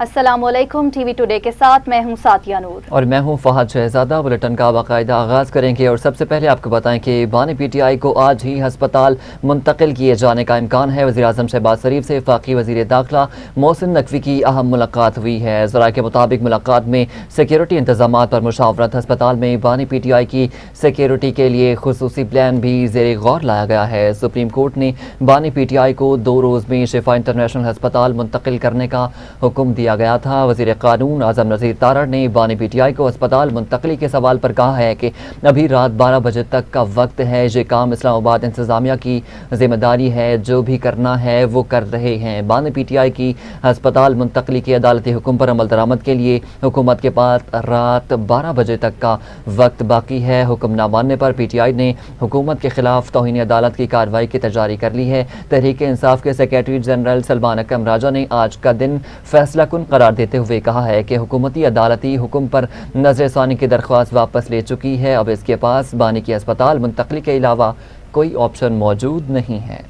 السلام علیکم، T V today کے ساتھ میں ہوں ساتیہ نور اور میں ہوں فہد شہزادہ۔ بلیٹن کا باقاعدہ آغاز کریں گے اور سب سے پہلے آپ کو بتائیں کہ بانی پی ٹی آئی کو آج ہی ہسپتال منتقل کیے جانے کا امکان ہے۔ وزیراعظم شہباز شریف سے وفاقی وزیر داخلہ محسن نقوی کی اہم ملاقات ہوئی ہے۔ ذرائع کے مطابق ملاقات میں سیکیورٹی انتظامات پر مشاورت، ہسپتال میں بانی پی ٹی آئی کی سیکیورٹی کے لیے خصوصی پلان بھی زیر غور لایا گیا ہے۔ سپریم کورٹ نے بانی پی ٹی آئی کو 2 روز میں شفا انٹرنیشنل ہسپتال منتقل کرنے کا حکم دیا گیا تھا۔ وزیر قانون اعظم نذیر تارڑ نے بانی پی ٹی آئی کو اسپتال منتقلی کے سوال پر کہا ہے کہ ابھی رات 12 بجے تک کا وقت ہے، یہ کام اسلام آباد انتظامیہ کی ذمہ داری ہے، جو بھی کرنا ہے وہ کر رہے ہیں۔ بانی پی ٹی آئی کی ہسپتال منتقلی کے عدالتی حکم پر عمل درآمد کے لیے حکومت کے پاس رات 12 بجے تک کا وقت باقی ہے۔ حکم نہ ماننے پر پی ٹی آئی نے حکومت کے خلاف توہین عدالت کی کارروائی کی تجاری کر لی ہے۔ تحریک انصاف کے سیکریٹری جنرل سلمان اکرم راجہ نے آج کا دن فیصلہ کن قرار دیتے ہوئے کہا ہے کہ حکومتی عدالتی حکم پر نظر ثانی کی درخواست واپس لے چکی ہے، اب اس کے پاس بانی کی ہسپتال منتقلی کے علاوہ کوئی آپشن موجود نہیں ہے۔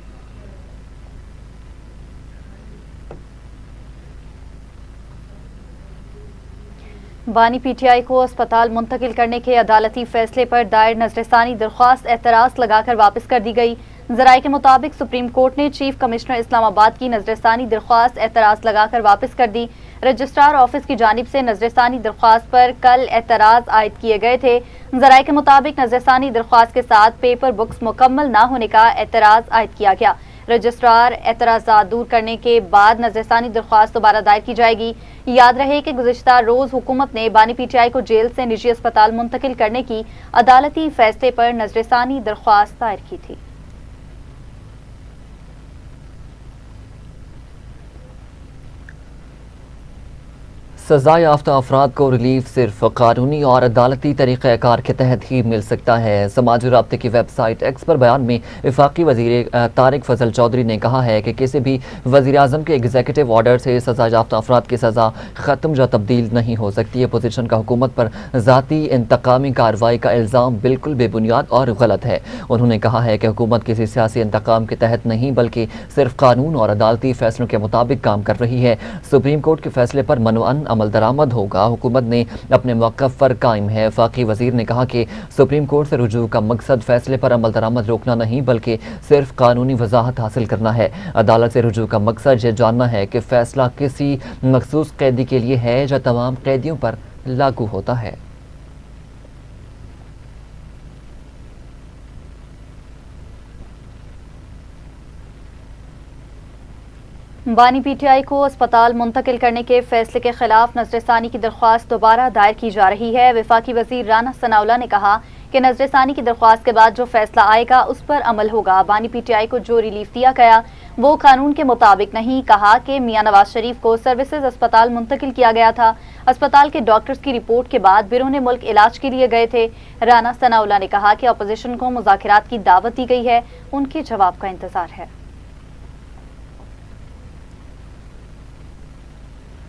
بانی پی ٹی آئی کو اسپتال منتقل کرنے کے عدالتی فیصلے پر دائر نظر ثانی درخواست اعتراض لگا کر واپس کر دی گئی۔ ذرائع کے مطابق سپریم کورٹ نے چیف کمشنر اسلام آباد کی نظر ثانی درخواست اعتراض لگا کر واپس کر دی۔ رجسٹرار آفس کی جانب سے نظر ثانی درخواست پر کل اعتراض عائد کیے گئے تھے۔ ذرائع کے مطابق نظر ثانی درخواست کے ساتھ پیپر بکس مکمل نہ ہونے کا اعتراض عائد کیا گیا۔ رجسٹرار اعتراضات دور کرنے کے بعد نظر ثانی درخواست دوبارہ دائر کی جائے گی۔ یاد رہے کہ گزشتہ روز حکومت نے بانی پی ٹی آئی کو جیل سے نجی اسپتال منتقل کرنے کی عدالتی فیصلے پر نظر ثانی درخواست دائر کی تھی۔ سزا یافتہ افراد کو ریلیف صرف قانونی اور عدالتی طریقہ کار کے تحت ہی مل سکتا ہے۔ سماجی رابطے کی ویب سائٹ ایکس پر بیان میں وفاقی وزیر طارق فضل چودھری نے کہا ہے کہ کسی بھی وزیر اعظم کے ایگزیکٹو آرڈر سے سزا یافتہ افراد کی سزا ختم یا تبدیل نہیں ہو سکتی۔ اپوزیشن کا حکومت پر ذاتی انتقامی کارروائی کا الزام بالکل بے بنیاد اور غلط ہے۔ انہوں نے کہا ہے کہ حکومت کسی سیاسی انتقام کے تحت نہیں بلکہ صرف قانون اور عدالتی فیصلوں کے مطابق کام کر رہی ہے۔ سپریم کورٹ کے فیصلے پر منوعن عمل درآمد ہوگا، حکومت نے اپنے موقف پر قائم ہے۔ وفاقی وزیر نے کہا کہ سپریم کورٹ سے رجوع کا مقصد فیصلے پر عمل درآمد روکنا نہیں بلکہ صرف قانونی وضاحت حاصل کرنا ہے۔ عدالت سے رجوع کا مقصد یہ جاننا ہے کہ فیصلہ کسی مخصوص قیدی کے لیے ہے یا تمام قیدیوں پر لاگو ہوتا ہے۔ بانی پی ٹی آئی کو اسپتال منتقل کرنے کے فیصلے کے خلاف نظر ثانی کی درخواست دوبارہ دائر کی جا رہی ہے۔ وفاقی وزیر رانا ثناءاللہ نے کہا کہ نظر ثانی کی درخواست کے بعد جو فیصلہ آئے گا اس پر عمل ہوگا۔ بانی پی ٹی آئی کو جو ریلیف دیا گیا وہ قانون کے مطابق نہیں۔ کہا کہ میاں نواز شریف کو سروسز اسپتال منتقل کیا گیا تھا، اسپتال کے ڈاکٹرز کی رپورٹ کے بعد بیرون ملک علاج کے لیے گئے تھے۔ رانا ثناءاللہ نے کہا کہ اپوزیشن کو مذاکرات کی دعوت دی گئی ہے، ان کے جواب کا انتظار ہے۔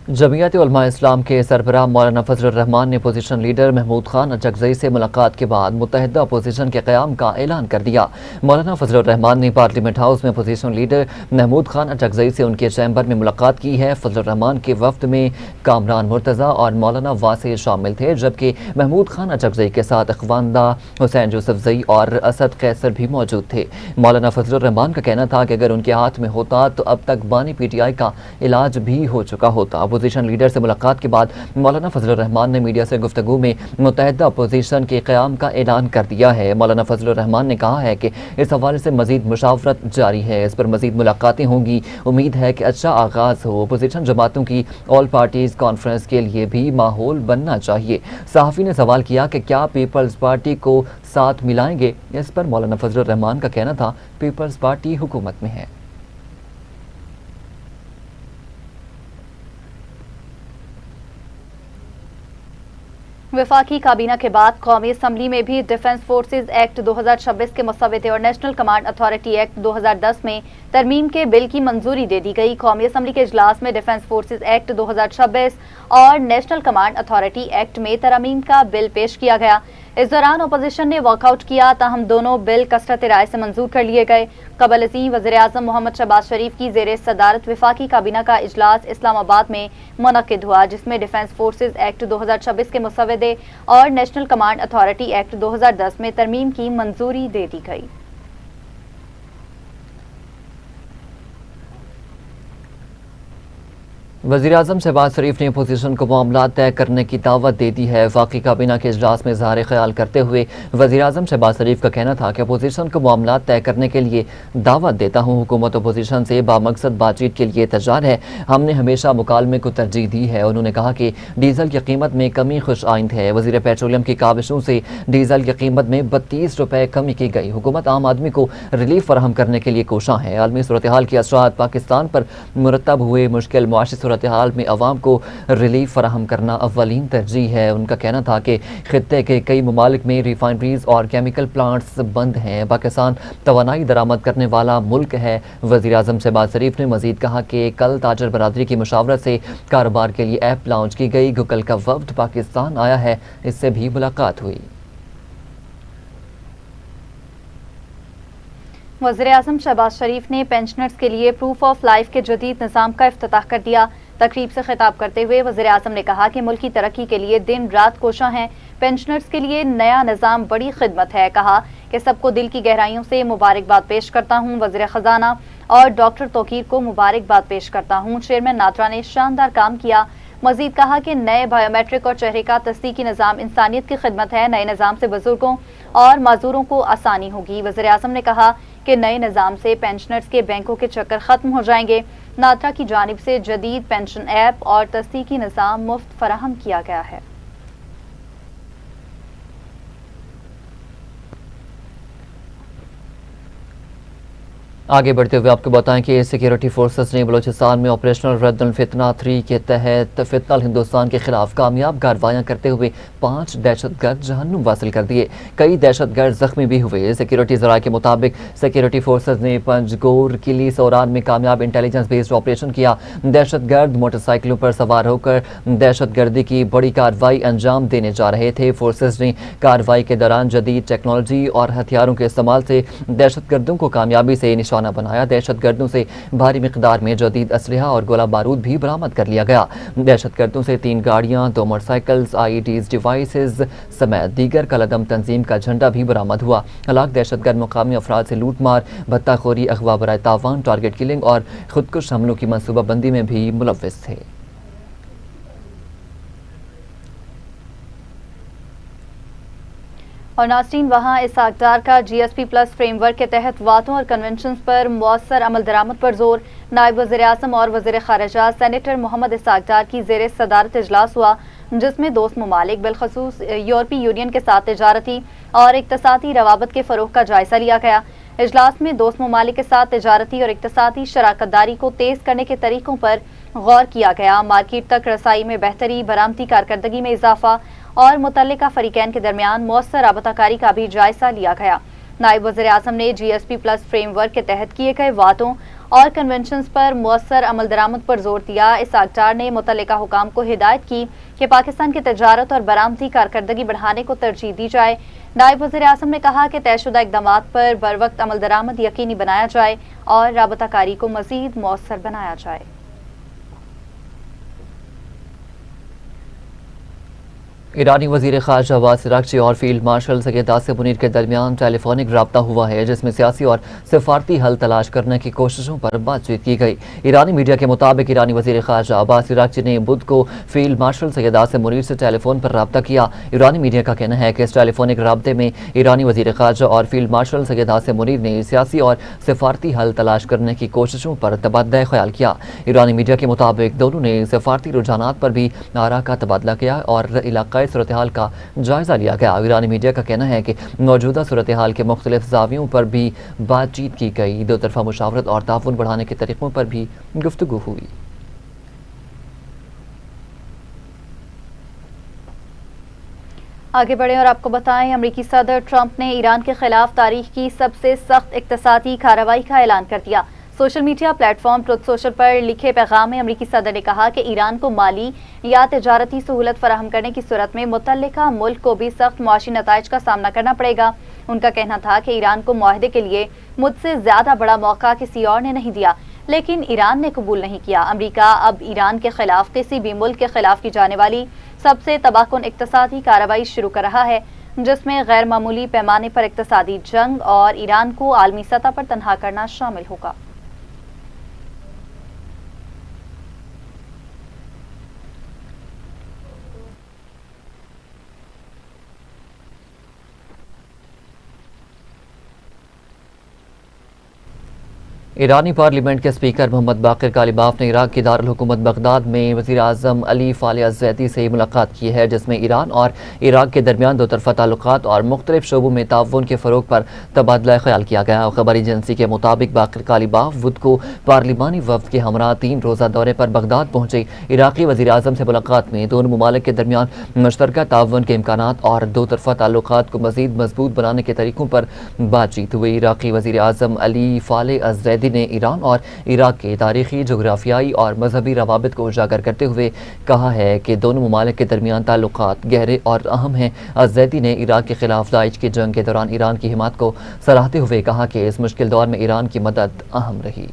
جمعیت علماء اسلام کے سربراہ مولانا فضل الرحمان نے اپوزیشن لیڈر محمود خان اچکزئی سے ملاقات کے بعد متحدہ اپوزیشن کے قیام کا اعلان کر دیا۔ مولانا فضل الرحمان نے پارلیمنٹ ہاؤس میں اپوزیشن لیڈر محمود خان اچکزئی سے ان کے چیمبر میں ملاقات کی ہے۔ فضل الرحمان کے وفد میں کامران مرتضیٰ اور مولانا واسع شامل تھے، جبکہ محمود خان اچکزئی کے ساتھ اخواندہ حسین یوسف زئی اور اسد قیصر بھی موجود تھے۔ مولانا فضل الرحمان کا کہنا تھا کہ اگر ان کے ہاتھ میں ہوتا تو اب تک بانی پی ٹی آئی کا علاج بھی ہو چکا ہوتا۔ اپوزیشن لیڈر سے ملاقات کے بعد مولانا فضل الرحمان نے میڈیا سے گفتگو میں متحدہ اپوزیشن کے قیام کا اعلان کر دیا ہے۔ مولانا فضل الرحمان نے کہا ہے کہ اس حوالے سے مزید مشاورت جاری ہے، اس پر مزید ملاقاتیں ہوں گی۔ امید ہے کہ اچھا آغاز ہو۔ اپوزیشن جماعتوں کی آل پارٹیز کانفرنس کے لیے بھی ماحول بننا چاہیے۔ صحافی نے سوال کیا کہ کیا پیپلز پارٹی کو ساتھ ملائیں گے؟ اس پر مولانا فضل الرحمان کا کہنا تھا پیپلز پارٹی حکومت میں ہے۔ وفاقی کابینہ کے بعد قومی اسمبلی میں بھی ڈیفنس فورسز ایکٹ 2026 کے مسودے اور نیشنل کمانڈ اتھارٹی ایکٹ 2010 میں ترمیم کے بل کی منظوری دے دی گئی۔ قومی اسمبلی کے اجلاس میں ڈیفنس فورسز ایکٹ 2026 اور نیشنل کمانڈ اتھارٹی ایکٹ میں ترمیم کا بل پیش کیا گیا۔ इस दौरान अपोजिशन ने वॉकआउट किया, ताहम दोनों बिल कसरत राय से मंजूर कर लिए गए। कबल अज़ीं वज़ीर-ए-आज़म मोहम्मद शहबाज शरीफ की ज़ेर सदारत वफाकी काबीना का इजलास इस्लामाबाद में मुनक्किद हुआ, जिसमें डिफेंस फोर्सेज एक्ट 2026 के मुसवदे और नेशनल कमांड अथॉरिटी एक्ट 2010 में तरमीम की मंजूरी दे दी गई। वज़ीर-ए-आज़म शहबाज शरीफ ने अपोजिशन को मामला तय करने की दावत दे दी है। वफाकी काबीना के इजलास में इज़हार ख्याल करते हुए वज़ीर-ए-आज़म शहबाज शरीफ का कहना था कि अपोजिशन को मामला तय करने के लिए दावत देता हूँ। हुकूमत अपोजिशन से बामकसद बातचीत के लिए तैयार है। हमने हमेशा मुकालमे को तरजीह दी है। उन्होंने कहा कि डीजल की कीमत में कमी खुश आइंद है। वज़ीर पेट्रोलियम की काविशों से डीजल की कीमत में 32 रुपये कमी की गई। हुकूमत आम आदमी को रिलीफ फराहम करने के लिए कोशां है। आलमी सूरत हाल के असरात पाकिस्तान पर मुरतब हुए मुश्किल मुआशी सूरत हाल में अवाम को रिलीफ फराहम करना अव्वलीन तरजीह है। उनका कहना था कि खित्ते के कई ममालिक में रिफाइनरीज और केमिकल प्लांट्स बंद हैं। पाकिस्तान तवानाई दरामद करने वाला मुल्क है। वज़ीर-ए-आज़म शहबाज शरीफ ने मजीद कहा कि कल ताजर बरादरी की मुशावरत से कारोबार के लिए ऐप लॉन्च की गई। गूगल का वफ्द पाकिस्तान आया है, इससे भी मुलाकात हुई। वज़ीर-ए-आज़म शहबाज शरीफ ने पेंशनर्स के लिए प्रूफ ऑफ लाइफ के जदीद निज़ाम का इफ्तिताह कर दिया। तकरीब से खिताब करते हुए वज़ीर-ए-आज़म ने कहा कि मुल्क की तरक्की के लिए दिन रात कोशां हैं। पेंशनर्स के लिए नया निज़ाम बड़ी खिदमत है। कहा कि सबको दिल की गहराइयों से मुबारकबाद पेश करता हूँ। वज़ीर ख़जाना और डॉक्टर तौकीर को मुबारकबाद पेश करता हूँ। चेयरमैन नात्रा ने शानदार काम किया। मजीद कहा कि नए बायोमेट्रिक और चेहरे का तस्दीकी निज़ाम इंसानियत की खिदमत है। नए निज़ाम से बुजुर्गों और माजूरों को आसानी होगी। वज़ीर-ए-आज़म ने कहा कि नए निज़ाम से पेंशनर्स के बैंकों के चक्कर ख़त्म हो जाएंगे। नात्रा की जानिब से जदीद पेंशन ऐप और तस्दीकी निज़ाम मुफ्त फराहम किया गया है। आगे बढ़ते हुए आपको बताएं कि सिक्योरिटी फोर्सेस ने बलूचिस्तान में ऑपरेशनल रद्दुल फितना 3 के तहत फितनल हिंदुस्तान के खिलाफ कामयाब कार्रवाइयां करते हुए 5 दहशतगर्द जहन्नुम वासिल कर दिए। कई दहशतगर्द जख्मी भी हुए। सिक्योरिटी ज़राए के मुताबिक सिक्योरिटी फोर्सेस ने पंजगोर किली सौरान में कामयाब इंटेलिजेंस बेस्ड ऑपरेशन किया। दहशतगर्द मोटरसाइकिलों पर सवार होकर दहशतगर्दी की बड़ी कार्रवाई अंजाम देने जा रहे थे। फोर्सेस ने कार्रवाई के दौरान जदीद टेक्नोलॉजी और हथियारों के इस्तेमाल से दहशतगर्दों को कामयाबी से निशाना बनाया। दहशतगर्दों से भारी मिकदार में जदीद असलहा और गोला बारूद भी बरामद कर लिया गया। दहशतगर्दों से 3 गाड़ियां, 2 मोटरसाइकिल्स, IEDs डिवाइसेस समेत दीगर कलदम तंजीम का झंडा भी बरामद हुआ। हलाक दहशतगर्द मुकामी अफराद से लूटमार, भत्ताखोरी, अगवा बराए तावान, टारगेट किलिंग और खुदकुश हमलों की मनसूबाबंदी में भी मुलव्विस थे। और नाज़रीन, वहाँ इस अक़दार का GSP प्लस फ्रेमवर्क के तहत वातों और कन्वेंशन पर मौसर अमल दरामद पर जोर। नायब वज़ीर-ए-आज़म और वज़ीर ख़ारिजा सेनेटर मोहम्मद इस अक़दार की ज़ेर सदारत इजलास हुआ, जिसमें दोस्त ममालिक बिलखसूस यूरोपीय यूनियन के साथ तिजारती और इक़्तिसादी रवाबत के फ़रोग़ का जायज़ा लिया गया। इजलास में दोस्त ममालिक के साथ तिजारती और इक़्तिसादी शराकत दारी को तेज़ करने के तरीक़ों पर गौर किया गया। मार्केट तक रसाई में बेहतरी, बरामदी कारकर्दगी में इजाफा और मुतल्लिका फरीकैन के दरमियान मौसर राबताकारी का भी जायजा लिया गया। नायब वज़ीर-ए-आज़म ने GSP प्लस फ्रेमवर्क के तहत किए गए वातों और कन्वेंशंस पर मौसर अमल दरामद पर जोर दिया। इस अक़दार ने मुतल्लिका हुकाम को हिदायत की कि पाकिस्तान की तजारत और बरामदी कारकर्दगी बढ़ाने को तरजीह दी जाए। नायब वज़ीर-ए-आज़म ने कहा कि तयशुदा इक़दामात पर बरवक्त अमल दरामद यकीनी बनाया जाए और राबताकारी को मज़ीद मौसर बनाया जाए। ईरानी वज़ीर ख़ारिजा अब्बास अराग़ची और फील्ड मार्शल सैयद आसिम मुनीर के दरमियान टेलीफोनिक रब्ता हुआ है, जिसमें सियासी और सफारती हल तलाश करने की कोशिशों पर बातचीत की गई। ईरानी मीडिया के मुताबिक ईरानी वज़ीर ख़ारिजा अब्बास अराग़ची ने बुध को फील्ड मार्शल सैयद आसिम मुनीर से टेलीफोन पर रब्ता किया। ईरानी मीडिया का कहना है कि इस टेलीफोनिक रब्ते में ईरानी वज़ीर ख़ारिजा और फील्ड मार्शल सैयद आसिम मुनीर ने सियासी और सफारती हल तलाश करने की कोशिशों पर तबादला ख्याल किया। ईरानी मीडिया के मुताबिक दोनों ने सफारती रुझानात पर भी आरा का तबादला किया और इलाक़ाई सूरत हाल का जायजा लिया गया। ईरानी मीडिया का कहना है कि मौजूदा सूरत हाल के मुख्तलिफ ज़ावियों पर भी बातचीत की गई। दो तरफा मुशावरत और ताउन बढ़ाने के तरीक़ों पर भी गुफ्तगू हुई। आगे बढ़े और आपको बताएं, अमरीकी सदर ट्रंप ने ईरान के खिलाफ तारीख की सबसे सख्त इक़्तिसादी कार्रवाई का ऐलान कर दिया। Social media platform truth social पर लिखे पैगाम में अमरीकी सदर ने कहा कि ईरान को माली या तिजारती सहूलत फराहम करने की सूरत में मुतल्लिका मुल्क को भी सख्त मुआशी नताइज का सामना करना पड़ेगा। उनका कहना था कि ईरान को मुआहदे के लिए मुझसे ज्यादा बड़ा मौका किसी और ने नहीं दिया, लेकिन ईरान ने कबूल नहीं किया। अमरीका अब ईरान के खिलाफ किसी भी मुल्क के खिलाफ की जाने वाली सबसे तबाहकुन इक्तसादी कार्रवाई शुरू कर रहा है, जिसमें गैर मामूली पैमाने पर इक्तसादी जंग और ईरान को आलमी सतह पर तनहा करना शामिल होगा। ईरानी पार्लियामेंट के स्पीकर मोहम्मद बाकिर कालिबाफ ने इराक की दारुल हुकूमत बगदाद में वज़ीर आज़म अली फ़ाले अज़्ज़ैदी से मुलाकात की है, जिसमें ईरान और इराक के दरमियान दो तरफ़ा ताल्लुकात और मुख्तलिफ शोबों में ताउन के फ़रोग़ पर तबादला ख्याल किया गया। खबर एजेंसी के मुताबिक बाकिर कालिबाफ बुध को पार्लिमानी वफ़द के हमरा 3 रोज़ा दौरे पर बगदाद पहुँचे। इराक़ी वज़ीर आज़म से मुलाकात में दोनों ममालिक के दरमियान मुश्तरका ताउन के इम्कानात और दो तरफ़ा ताल्लुकात को मज़ीद मजबूत बनाने के तरीक़ों पर बातचीत हुई। इराक़ी वज़ीर आज़म अली फ़ाले अज़्ज़ैदी ने ईरान और इराक के तारीखी, जोग्राफियाई और मजहबी रवाबित को उजागर करते हुए कहा है कि दोनों ममालिक के दरमियान ताल्लुकात गहरे और अहम हैं। अज़्ज़ैदी ने इराक के खिलाफ दाइश की जंग के दौरान ईरान की हिमायत को सराहते हुए कहा कि इस मुश्किल दौर में ईरान की मदद अहम रही।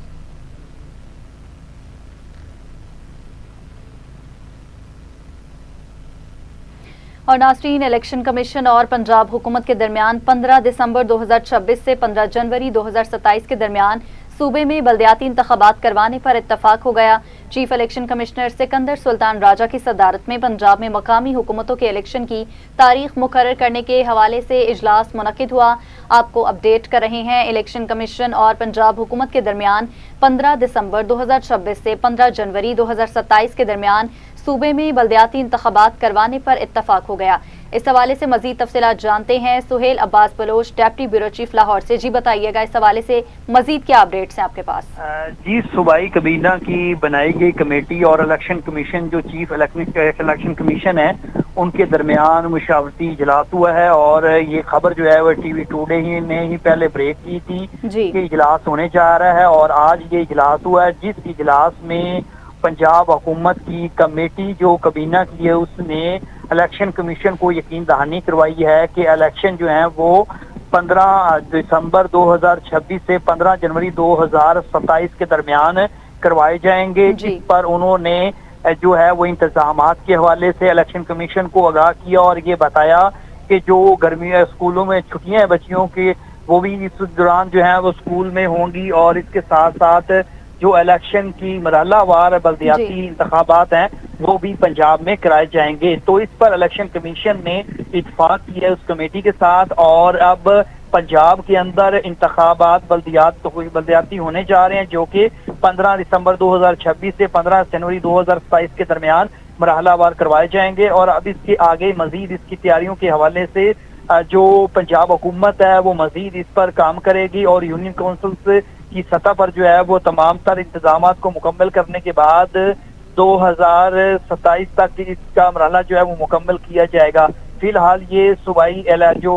और नाज़रीन, इलेक्शन कमीशन और पंजाब हुकूमत के दरमियान 15 दिसंबर 2026 से 15 जनवरी 2027 के दरमियान सूबे में बल्दियाती इंतखाबात करवाने पर इत्तफाक हो गया। Chief election commissioner Sikandar Sultan Raja की सदारत में पंजाब में मकामी हुकूमतों के इलेक्शन की तारीख मुकर्रर करने के हवाले से इजलास मुनक्किद हुआ। आपको अपडेट कर रहे हैं। इलेक्शन कमीशन और पंजाब हुकूमत के दरमियान 15 दिसंबर 2026 से 15 जनवरी 2027 के दरमियान सूबे में बल्दियाती इंतखाबात करवाने पर इत्तफाक हो गया। इस हवाले से मजीद तफसीलात जानते हैं Suhail Abbas Baloch, deputy bureau chief Lahore से। जी बताइएगा, इस हवाले से मजीद क्या अपडेट्स हैं आपके पास? जी, सूबाई कबीना की बनाई गई कमेटी और इलेक्शन कमीशन, जो चीफ इलेक्शन कमीशन है, उनके दरमियान मुशावरती इजलास हुआ है। और ये खबर जो है वो टीवी टुडे ही ने ही पहले ब्रेक की थी कि इजलास होने जा रहा है, और आज ये इजलास हुआ है, जिस इजलास में पंजाब हुकूमत की कमेटी जो कबीना की है उसने इलेक्शन कमीशन को यकीन दहानी करवाई है कि इलेक्शन जो है वो 15 दिसंबर 2026 से 15 जनवरी 2027 के दरमियान करवाए जाएंगे, जिस पर उन्होंने जो है वो इंतजामात के हवाले से इलेक्शन कमीशन को आगाह किया और ये बताया कि जो गर्मी स्कूलों में छुट्टियां हैं बच्चियों की, वो भी इस दौरान जो है वो स्कूल में होंगी, और इसके साथ साथ जो इलेक्शन की मरहलावार बल्दियाती इंतखाबात हैं वो भी पंजाब में कराए जाएंगे। तो इस पर इलेक्शन कमीशन ने इत्तेफाक किया है उस कमेटी के साथ, और अब पंजाब के अंदर इंतखाबात बल्दियाती होने जा रहे हैं, जो कि 15 दिसंबर 2026 से 15 जनवरी 2027 के दरमियान मरहलावार करवाए जाएंगे। और अब इसके आगे मजीद इसकी तैयारियों के हवाले से जो पंजाब हुकूमत है वो मजीद इस पर काम करेगी, और यूनियन काउंसिल की सतह पर जो है वो तमाम तर इंतजामात को मुकम्मल करने के बाद 2027 तक इसका मरहला जो है वो मुकम्मल किया जाएगा। फिलहाल ये सूबाई जो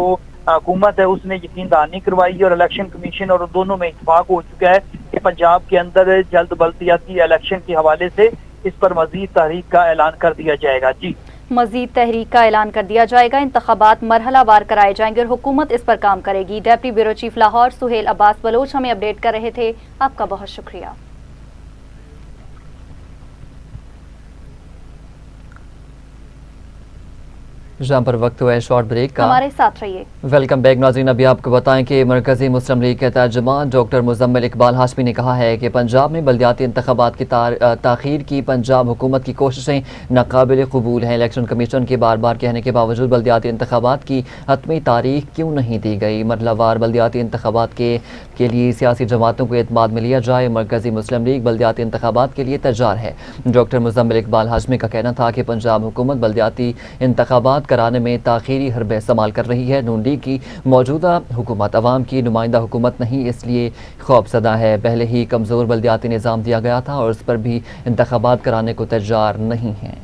हुकूमत है उसने यकीन दहानी करवाई है, और इलेक्शन कमीशन और दोनों में इत्तेफाक हो चुका है कि पंजाब के अंदर जल्द बल्दियाती इलेक्शन के हवाले से इस पर मजीद तहरीक का ऐलान कर दिया जाएगा। जी, मजीद तहरीक का ऐलान कर दिया जाएगा, इंतखाबात मरहलावार कराए जाएंगे और हुकूमत इस पर काम करेगी। Deputy bureau chief Lahore Suhail Abbas Baloch हमें अपडेट कर रहे थे, आपका बहुत शुक्रिया। जहाँ पर वक्त हुआ है शॉर्ट ब्रेक का, हमारे साथ रहिए। वेलकम बैक नाज़रीन। अभी आपको बताएं कि मरकज़ी मुस्लिम लीग के तर्जुमान डॉक्टर मुज़म्मिल इकबाल हाशमी ने कहा है कि पंजाब में बल्दियाती इंतखाबात की ताख़ीर की पंजाब हुकूमत की कोशिशें नाकाबिल कबूल हैं। इलेक्शन कमीशन के बार बार कहने के बावजूद बल्दियाती इंतखाबात की हतमी तारीख क्यों नहीं दी गई? मरहलावार बल्दियाती इंतखाबात के लिए सियासी जमातों को एतमाद में लिया जाए। मरकज़ी मुस्लिम लीग बल्दियाती इंतखाबात के लिए तैयार है। डॉक्टर मुज़म्मिल इकबाल हाशमी का कहना था कि पंजाब हुकूमत बल्दियाती इंतखाबात कराने में ताख़ीरी हरबे इस्तेमाल कर रही है। नून लीग की मौजूदा हुकूमत अवाम की नुमाइंदा हुकूमत नहीं, इसलिए खौफज़दा है। पहले ही कमज़ोर बल्दियाती निज़ाम दिया गया था और उस पर भी इंतखाबात कराने को तैयार नहीं है।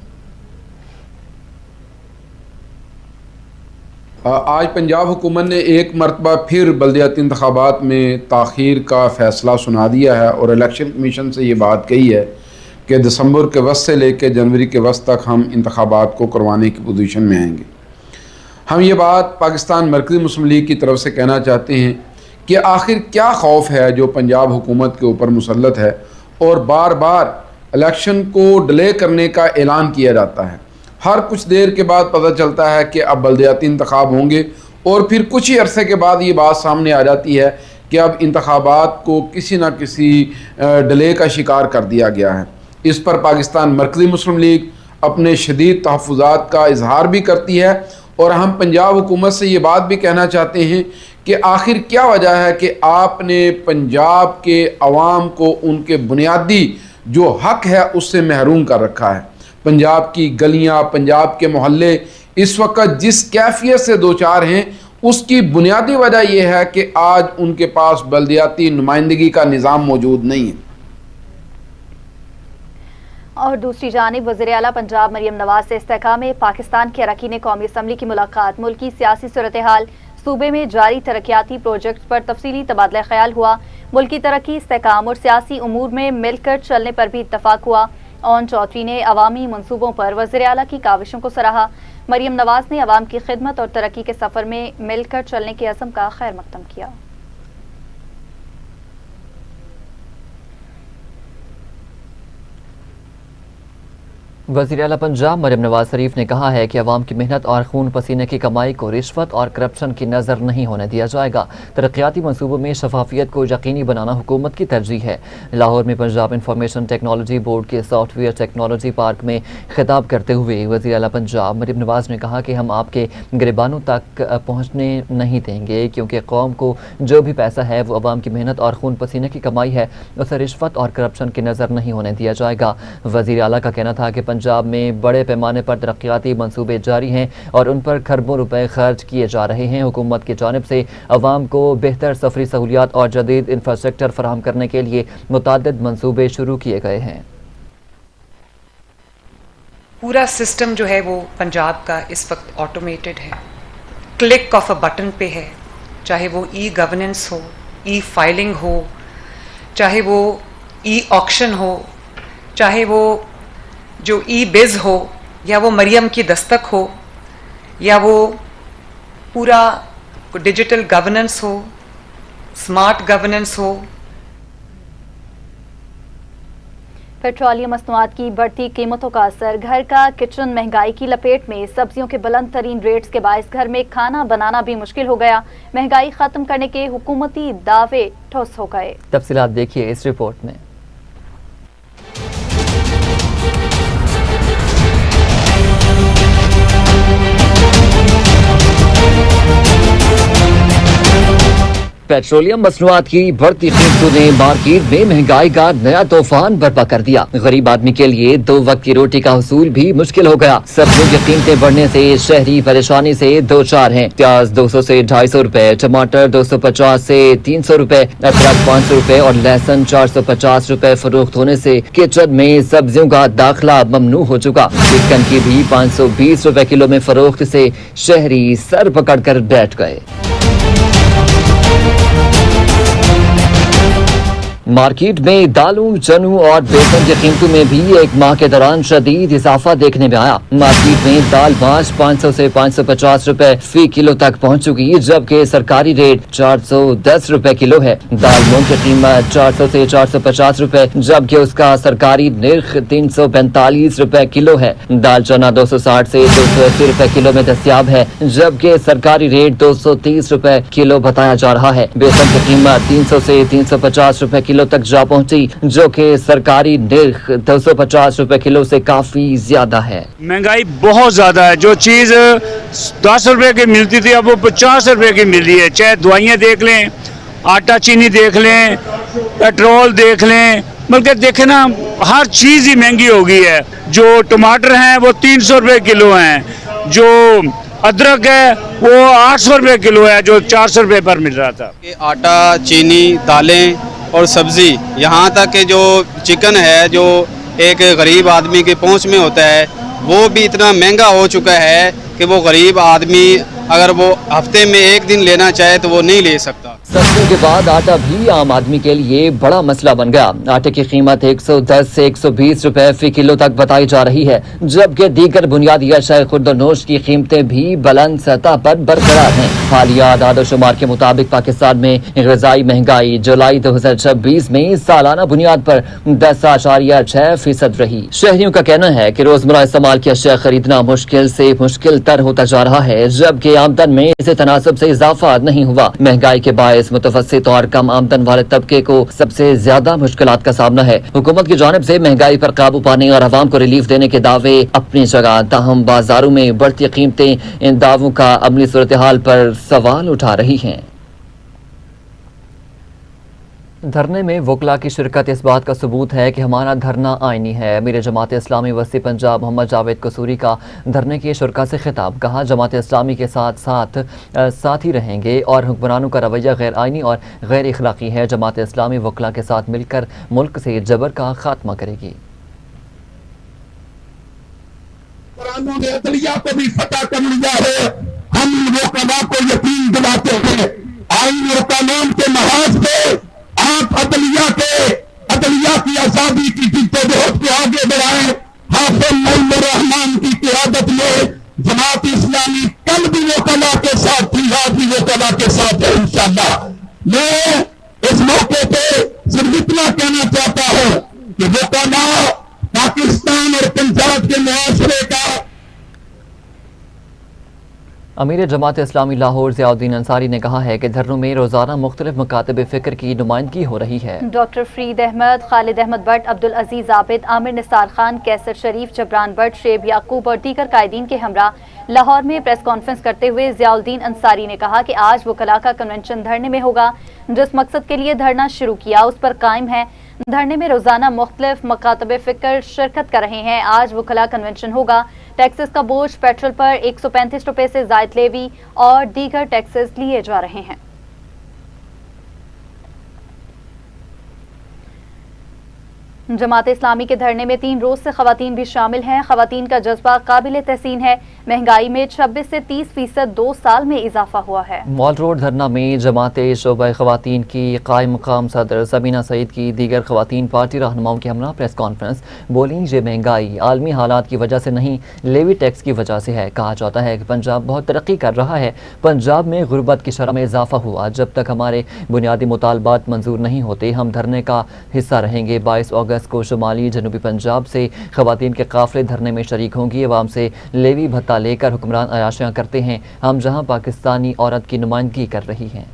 آج پنجاب حکومت نے ایک مرتبہ پھر بلدیاتی انتخابات میں تاخیر کا فیصلہ سنا دیا ہے اور الیکشن کمیشن سے یہ بات کہی ہے کہ دسمبر کے وسط سے لے کے جنوری کے وسط تک ہم انتخابات کو کروانے کی پوزیشن میں آئیں گے۔ ہم یہ بات پاکستان مرکزی مسلم لیگ کی طرف سے کہنا چاہتے ہیں کہ آخر کیا خوف ہے جو پنجاب حکومت کے اوپر مسلط ہے اور بار بار الیکشن کو ڈیلے کرنے کا اعلان کیا جاتا ہے۔ ہر کچھ دیر کے بعد پتہ چلتا ہے کہ اب بلدیاتی انتخاب ہوں گے اور پھر کچھ ہی عرصے کے بعد یہ بات سامنے آ جاتی ہے کہ اب انتخابات کو کسی نہ کسی ڈیلے کا شکار کر دیا گیا ہے۔ اس پر پاکستان مرکزی مسلم لیگ اپنے شدید تحفظات کا اظہار بھی کرتی ہے اور ہم پنجاب حکومت سے یہ بات بھی کہنا چاہتے ہیں کہ آخر کیا وجہ ہے کہ آپ نے پنجاب کے عوام کو ان کے بنیادی جو حق ہے اس سے محروم کر رکھا ہے۔ پنجاب کی گلیاں، پنجاب کے محلے اس وقت جس کیفیت سے دوچار ہیں اس کی بنیادی وجہ یہ ہے کہ آج ان کے پاس بلدیاتی نمائندگی کا نظام موجود نہیں ہے۔ اور دوسری جانب وزیر اعلیٰ پنجاب مریم نواز سے استحکام پاکستان کے اراکین قومی اسمبلی کی ملاقات، ملکی سیاسی صورتحال، صوبے میں جاری ترقیاتی پروجیکٹس پر تفصیلی تبادلہ خیال ہوا، ملکی ترقی، استحکام اور سیاسی امور میں مل کر چلنے پر بھی اتفاق ہوا۔ اون چودھری نے عوامی منصوبوں پر وزیر اعلیٰ کی کاوشوں کو سراہا۔ مریم نواز نے عوام کی خدمت اور ترقی کے سفر میں مل کر چلنے کے عزم کا خیر مقدم کیا۔ وزیر اعلیٰ پنجاب مریم نواز شریف نے کہا ہے کہ عوام کی محنت اور خون پسینے کی کمائی کو رشوت اور کرپشن کی نظر نہیں ہونے دیا جائے گا۔ ترقیاتی منصوبوں میں شفافیت کو یقینی بنانا حکومت کی ترجیح ہے۔ لاہور میں پنجاب انفارمیشن ٹیکنالوجی بورڈ کے سافٹ ویئر ٹیکنالوجی پارک میں خطاب کرتے ہوئے وزیر اعلیٰ پنجاب مریم نواز نے کہا کہ ہم آپ کے گریبانوں تک پہنچنے نہیں دیں گے، کیونکہ قوم کو جو بھی پیسہ ہے وہ عوام کی محنت اور خون پسینے کی کمائی ہے، اسے رشوت اور کرپشن کی نظر نہیں ہونے دیا جائے گا۔ وزیر اعلیٰ کا کہنا تھا کہ پنجاب میں بڑے پیمانے پر ترقیاتی منصوبے جاری ہیں اور ان پر کھربوں روپے خرچ کیے جا رہے ہیں۔ حکومت کی جانب سے عوام کو بہتر سفری سہولیات اور جدید انفراسٹرکچر فراہم کرنے کے لیے متعدد منصوبے شروع کیے گئے ہیں۔ پورا سسٹم جو ہے وہ پنجاب کا اس وقت آٹومیٹڈ ہے، کلک آف اے بٹن پہ ہے، چاہے وہ ای گورننس ہو، ای فائلنگ ہو، چاہے وہ ای آکشن ہو، چاہے وہ جو ای بز ہو، یا وہ مریم کی دستک ہو، یا وہ پورا ڈیجیٹل گورننس ہو، سمارٹ گورننس ہو۔ پیٹرولیم مصنوعات کی بڑھتی قیمتوں کا اثر، گھر کا کچن مہنگائی کی لپیٹ میں، سبزیوں کے بلند ترین ریٹس کے باعث گھر میں کھانا بنانا بھی مشکل ہو گیا۔ مہنگائی ختم کرنے کے حکومتی دعوے ٹھوس ہو گئے۔ تفصیلات دیکھیے اس رپورٹ میں۔ پیٹرولیم مصنوعات کی بڑھتی قیمتوں نے مارکیٹ میں مہنگائی کا نیا طوفان برپا کر دیا۔ غریب آدمی کے لیے 2 وقت کی روٹی کا حصول بھی مشکل ہو گیا۔ سبزیوں کی قیمتیں بڑھنے سے شہری پریشانی سے دو چار ہیں۔ پیاز 200 سے 250 روپے، ٹماٹر 250 سے 300 روپے، ادرک 500 روپے اور لہسن 450 روپے فروخت ہونے سے کچن میں سبزیوں کا داخلہ ممنوع ہو چکا۔ چکن کی بھی 520 روپے کلو میں فروخت سے شہری سر پکڑ کر بیٹھ گئے۔ مارکیٹ میں دالوں، چنوں اور بیسن کی قیمتوں میں بھی ایک ماہ کے دوران شدید اضافہ دیکھنے میں آیا۔ مارکیٹ میں دال ماش 500 سے 550 روپے فی کلو تک پہنچ چکی، جبکہ سرکاری ریٹ 410 روپے کلو ہے۔ دال مونگ کی قیمت 400 سے 450 روپے، جبکہ اس کا سرکاری نرخ 345 روپے کلو ہے۔ دال چنا 260 سے 280 روپے کلو میں دستیاب ہے، جبکہ سرکاری ریٹ 230 روپے کلو بتایا جا رہا ہے۔ بیسن کی قیمت 300 سے 350 روپے کلو تک جا پہنچی، جو کہ سرکاری نرخ 250 روپے کلو سے کافی زیادہ ہے۔ مہنگائی بہت زیادہ ہے، جو چیز 10 روپے کی ملتی تھی اب وہ 50 روپے کی مل رہی ہے۔ چاہے دوائیاں دیکھ لیں، آٹا چینی دیکھ لیں، پیٹرول دیکھ لیں، بلکہ دیکھیں نا ہر چیز ہی مہنگی ہو گئی ہے۔ جو ٹماٹر ہیں وہ 300 روپے کلو ہیں، جو ادرک ہے وہ 800 روپے کلو ہے، جو 400 روپے پر مل رہا تھا۔ آٹا، چینی، دالیں اور سبزی، یہاں تک کہ جو چکن ہے جو ایک غریب آدمی کے پہنچ میں ہوتا ہے، وہ بھی اتنا مہنگا ہو چکا ہے کہ وہ غریب آدمی अगर वो हफ्ते में एक दिन लेना चाहे तो वो नहीं ले सकता। सस्ते के बाद आटा भी आम आदमी के लिए बड़ा मसला बन गया। आटे की कीमत 110 से 120 रुपए फी किलो तक बताई जा रही है, जबकि दीगर बुनियादी अशाए खुर्द-ओ-नोश की कीमतें भी बुलंद सतह पर बरकरार हैं। हालिया आदाद-ओ-शुमार के मुताबिक पाकिस्तान में ग़िज़ाई महंगाई जुलाई 2026 में सालाना बुनियाद पर 10.6% रही। शहरियों का कहना है कि रोजमर्रा इस्तेमाल की अशिया खरीदना मुश्किल से मुश्किल तर होता जा रहा है, जबकि आमदन में इसे तनासब से इजाफा नहीं हुआ। महंगाई के बायस मुतवस्सित और कम आमदन वाले तबके को सबसे ज्यादा मुश्किलात का सामना है। हुकूमत की जानिब से महंगाई पर काबू पाने और अवाम को रिलीफ देने के दावे अपनी जगह, ताहम बाजारों में बढ़ती कीमतें इन दावों का अमली सूरत हाल पर सवाल उठा रही हैं। धरने में वकला की शिरकत इस बात का सबूत है कि हमारा धरना आईनी है। अमीर जमात इस्लामी वसी पंजाब मोहम्मद जावेद कसूरी का धरने के शुरका से खिताब। कहा, जमात इस्लामी के साथ ही रहेंगे और हुक्मरानों का रवैया गैर आइनी और गैर इखलाकी है। जमात इस्लामी वकला के साथ मिलकर मुल्क से जबर का खात्मा करेगी। को भी फतह कर लिया है। हम वकला को यकीन दिलाते हैं आईन और कानून के महाज पे आप अदलिया की आजादी की जिद्दोजहद को आगे बढ़ाएं। हाफिज मोहम्मद रहमान की क़ियादत में जमात इस्लामी कल भी वकला के साथ थी, आज भी वकला के साथ है इंशाअल्लाह। मैं इस मौके पे सिर्फ इतना कहना चाहता हूं कि वकला पाकिस्तान और पंजाब के मुआशरे का। अमीर जमात इस्लामी लाहौर ज़ियाउद्दीन अंसारी ने कहा है कि धरनों में रोज़ाना मुख्तलिफ मकातब फ़िक्र की नुमाइंदगी हो रही है। डॉक्टर फरीद अहमद, खालिद अहमद भट्ट, अब्दुल अजीज़ आबिद, आमिर निसार खान, कैसर शरीफ, जबरान भट्ट, शेब याकूब और दीगर कायदीन के हमरा लाहौर में प्रेस कॉन्फ्रेंस करते हुए ज़ियाउद्दीन अंसारी ने कहा कि आज वकला का कन्वेंशन धरने में होगा। जिस मकसद के लिए धरना शुरू किया उस पर कायम है। धरने में रोजाना मुख्तलिफ मकातब फ़िक्र शिरकत कर रहे हैं। आज वकला कन्वेंशन होगा। टैक्सेस का बोझ पेट्रोल पर 135 रुपए से जायद लेवी और दीगर टैक्सेस लिए जा रहे हैं। जमात इस्लामी के धरने में 3 रोज से खवातीन भी शामिल हैं। खवातीन का जज्बा काबिल तहसीन है। महंगाई में 26 से 30% 2 साल में इजाफा हुआ है। मॉल रोड धरना में जमात शोबा खवातीन की कायम मकाम सदर सबीना सईद की दीगर खवातीन पार्टी रहनुमाओं के हमरा प्रेस कॉन्फ्रेंस बोली, ये महंगाई आलमी हालात की वजह से नहीं, लेवी टैक्स की वजह से है। कहा जाता है कि पंजाब बहुत तरक्की कर रहा है। पंजाब में गुर्बत की शरह में इजाफा हुआ। जब तक हमारे बुनियादी मुतालबात मंजूर नहीं होते हम धरने का हिस्सा रहेंगे। 22 अगस्त को शुमाली जनूबी पंजाब से खवातीन के काफिले धरने में शरीक होंगी। अवाम से लेवी भत्ता लेकर हुक्मरान अयाशियां करते हैं। हम जहां पाकिस्तानी औरत की नुमाइंदगी कर रही हैं।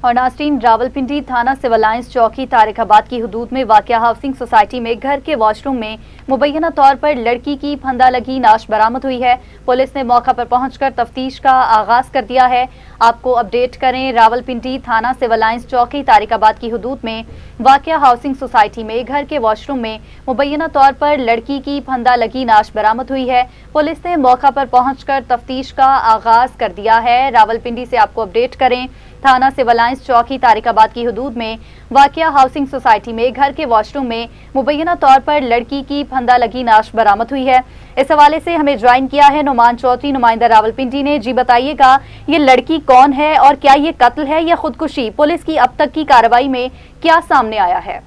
और नाज़रीन, रावलपिंडी थाना सिविल लाइंस चौकी तारिकाबाद की हदूद में वाक़या हाउसिंग सोसाइटी में घर के वॉशरूम में मुबैना तौर पर लड़की की फंदा लगी नाश बरामद हुई है। पुलिस ने मौका पर पहुंचकर तफ्तीश का आगाज कर दिया है। आपको अपडेट करें, रावलपिंडी थाना सिविल लाइंस चौकी तारिकाबाद की हदूद में वाक़या हाउसिंग सोसाइटी में घर के वॉशरूम में मुबैना तौर पर लड़की की फंदा लगी नाश बरामद हुई है। पुलिस ने मौका पर पहुंचकर तफ्तीश का आगाज कर दिया है। रावलपिंडी से आपको अपडेट करें, थाना सिविल लाइंस चौकी तारिकाबाद की हदूद में वाक़या हाउसिंग सोसाइटी में घर के वॉशरूम में मुबैना तौर पर लड़की की फंदा लगी नाश बरामद हुई है। इस हवाले से हमें ज्वाइन किया है नुमान चौधरी, नुमाइंदा रावलपिंडी ने। जी बताइएगा, ये लड़की कौन है और क्या ये कत्ल है या खुदकुशी? पुलिस की अब तक की कार्रवाई में क्या सामने आया है?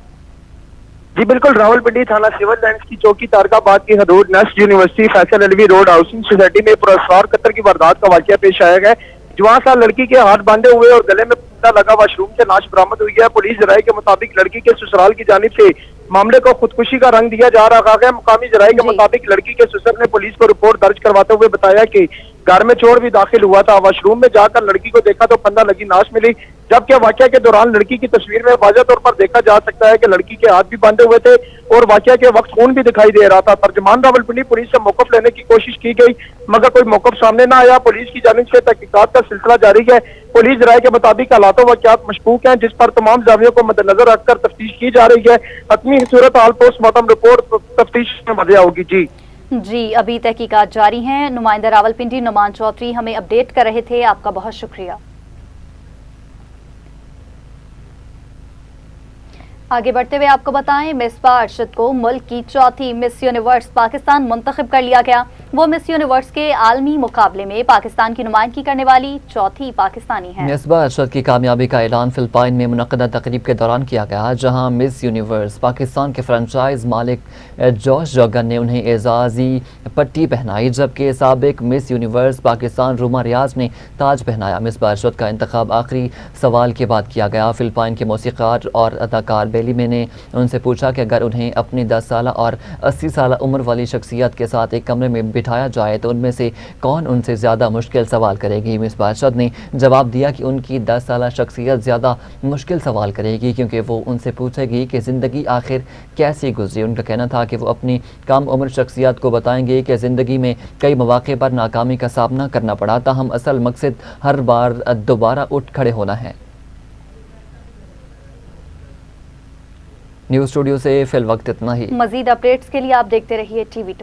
जी बिल्कुल, रावलपिंडी थाना सिविल लाइंस की चौकी तारिकाबाद की हदूद नेस्ट university Faisal Alvi road housing society में पुरस्कार कत्ल की वारदात का वाक़या पेश आया है। जवान साल लड़की के हाथ बांधे हुए और गले में फंदा लगा वॉशरूम से लाश बरामद हुई है। पुलिस जराये के मुताबिक लड़की के ससुराल की जानिब से मामले को खुदकुशी का रंग दिया जा रहा है। मुकामी जराये के मुताबिक लड़की के ससुर ने पुलिस को रिपोर्ट दर्ज करवाते हुए बताया कि घर में चोर भी दाखिल हुआ था। वॉशरूम में जाकर लड़की को देखा तो फंदा लगी नाश मिली, जबकि वाकया के दौरान लड़की की तस्वीर में वाज़ेह तौर पर देखा जा सकता है कि लड़की के हाथ भी बांधे हुए थे और वाकया के वक्त खून भी दिखाई दे रहा था। तर्जुमान रावलपिंडी पुलिस से मौकफ लेने की कोशिश की गई मगर कोई मौकफ सामने न आया। पुलिस की जानिब से तहकीकात का सिलसिला जारी है। पुलिस राय के मुताबिक हालातों वाकयात मशकूक हैं, जिस पर तमाम जावियों को मद्देनजर रखकर तफ्तीश की जा रही है। हतमी सूरत हाल पोस्टमार्टम रिपोर्ट तफ्तीश में वजह होगी। जी अभी तहकीकात जारी हैं। नुमाइंदा रावलपिंडी नुमान चौधरी हमें अपडेट कर रहे थे, आपका बहुत शुक्रिया। आगे बढ़ते हुए आपको बताएं, मिसबा अरशद को मुल्क की चौथी मिस यूनिवर्स पाकिस्तान मुंतखब कर लिया गया। वो मिस यूनिवर्स के आलमी मुकाबले में पाकिस्तान की नुमाइंदगी करने वाली चौथी पाकिस्तानी हैं। मिसबा अरशद की कामयाबी का ऐलान फिलिपाइन में मुनक्कदा तकरीब के दौरान किया गया, जहां मिस यूनिवर्स पाकिस्तान के फ्रेंचाइज मालिक जोश जोगन ने उन्हें एजाजी पट्टी पहनाई, जबकि साबिक मिस यूनिवर्स पाकिस्तान रूमा रियाज ने ताज पहनाया। मिसबा अरशद का इंतखाब आखिरी सवाल के बाद किया गया। फिलिपाइन के मौसीकार और अदाकार बेली ने उनसे पूछा कि अगर उन्हें अपनी 10 साल और 80 साल उम्र वाली शख्सियत के साथ एक कमरे में बिठाया जाए तो उनमें से कौन उनसे ज़्यादा मुश्किल सवाल करेगी। मिसबा अरशद ने जवाब दिया कि उनकी 10 साल शख्सियत ज़्यादा मुश्किल सवाल करेगी, क्योंकि वो उनसे पूछेगी कि ज़िंदगी आखिर कैसी गुजरी। उनका कहना था कि वो अपनी कम उम्र शख्सियत को बताएंगे कि ज़िंदगी में कई मौक़े पर नाकामी का सामना करना पड़ा, ताहम असल मकसद हर बार दोबारा उठ खड़े होना है। न्यूज़ स्टूडियो से फिल वक्त इतना ही। मज़ीद अपडेट्स के लिए आप देखते रहिए TV2।